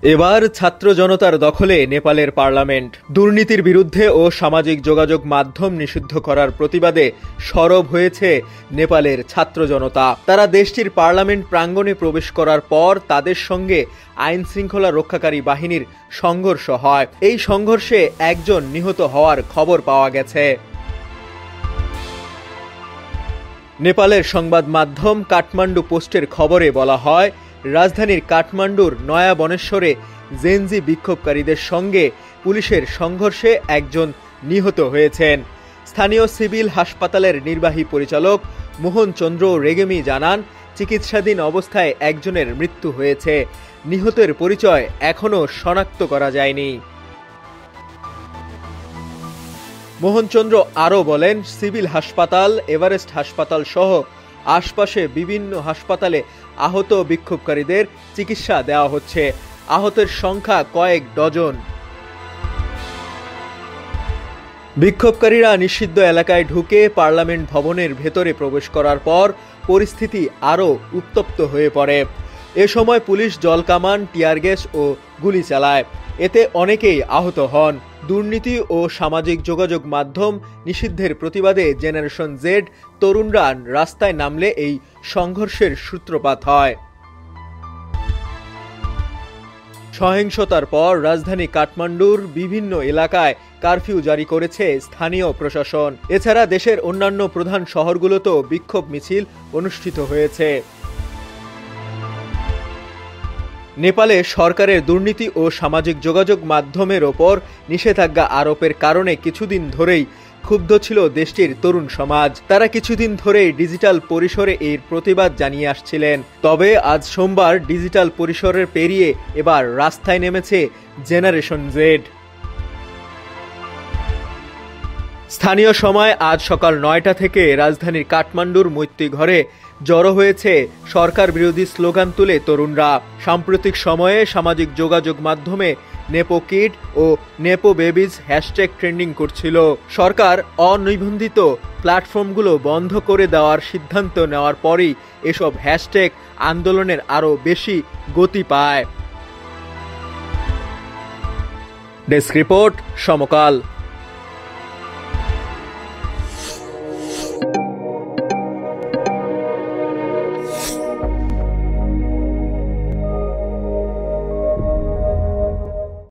এবার ছাত্র জনতার দখলে নেপালের পার্লামেন্ট। দুর্নীতির বিরুদ্ধে ও সামাজিক যোগাযোগ মাধ্যম নিষিদ্ধ করার প্রতিবাদে সরব হয়েছে নেপালের ছাত্র জনতা। তারা দেশটির পার্লামেন্ট প্রাঙ্গণে প্রবেশ করার পর তাদের সঙ্গে আইন শৃঙ্খলা রক্ষাকারী বাহিনীর সংঘর্ষ হয়। এই সংঘর্ষে একজন নিহত হওয়ার খবর পাওয়া গেছে। নেপালের সংবাদ মাধ্যম কাঠমান্ডু পোস্টের খবরে বলা হয়, রাজধানীর কাঠমান্ডুর নয়া বনেশ্বরে জেনজি বিক্ষোভকারীদের সঙ্গে পুলিশের সংঘর্ষে একজন নিহত হয়েছেন। স্থানীয় সিভিল হাসপাতালের নির্বাহী পরিচালক মোহন চন্দ্র রেগেমি জানান, চিকিৎসাধীন অবস্থায় একজনের মৃত্যু হয়েছে। নিহতের পরিচয় এখনও শনাক্ত করা যায়নি। মোহনচন্দ্র আরও বলেন, সিভিল হাসপাতাল, এভারেস্ট হাসপাতাল সহ আশপাশে বিভিন্ন হাসপাতালে আহত বিক্ষোভকারীদের চিকিৎসা দেওয়া হচ্ছে। আহতের সংখ্যা কয়েক ডজন। বিক্ষোভকারীরা নিষিদ্ধ এলাকায় ঢুকে পার্লামেন্ট ভবনের ভেতরে প্রবেশ করার পর পরিস্থিতি আরও উত্তপ্ত হয়ে পড়ে। এ সময় পুলিশ জলকামান, টিয়ার গ্যাস ও গুলি চালায়। এতে অনেকেই আহত হন। দুর্নীতি ও সামাজিক যোগাযোগ মাধ্যম নিষিদ্ধের প্রতিবাদে জেনারেশন জেড তরুণরা রাস্তায় নামলে এই সংঘর্ষের সূত্রপাত হয়। সহিংসতার পর রাজধানী কাঠমান্ডুর বিভিন্ন এলাকায় কারফিউ জারি করেছে স্থানীয় প্রশাসন। এছাড়া দেশের অন্যান্য প্রধান শহরগুলোতেও বিক্ষোভ মিছিল অনুষ্ঠিত হয়েছে। নেপালে সরকারের দুর্নীতি ও সামাজিক যোগাযোগ মাধ্যমের ওপর নিষেধাজ্ঞা আরোপের কারণে কিছুদিন ধরেই ক্ষুব্ধ ছিল দেশটির তরুণ সমাজ। তারা কিছুদিন ধরেই ডিজিটাল পরিসরে এর প্রতিবাদ জানিয়ে আসছিলেন। তবে আজ সোমবার ডিজিটাল পরিসরের পেরিয়ে এবার রাস্তায় নেমেছে জেনারেশন জেড। স্থানীয় সময় আজ সকাল 9টা থেকে রাজধানীর কাঠমান্ডুর মৈত্রী ঘরে জড়ো হয়েছে সরকার বিরোধী স্লোগান তুলে তরুণরা। সাম্প্রতিক সময়ে সামাজিক যোগাযোগ মাধ্যমে নেপো কিড ও নেপো বেবিজ হ্যাশট্যাগ ট্রেন্ডিং করছিল। সরকার অনিবন্ধিত প্ল্যাটফর্মগুলো বন্ধ করে দেওয়ার সিদ্ধান্ত নেওয়ার পরই এসব হ্যাশট্যাগ আন্দোলনের আরও বেশি গতি পায়। ডেস্ক রিপোর্ট, সমকাল।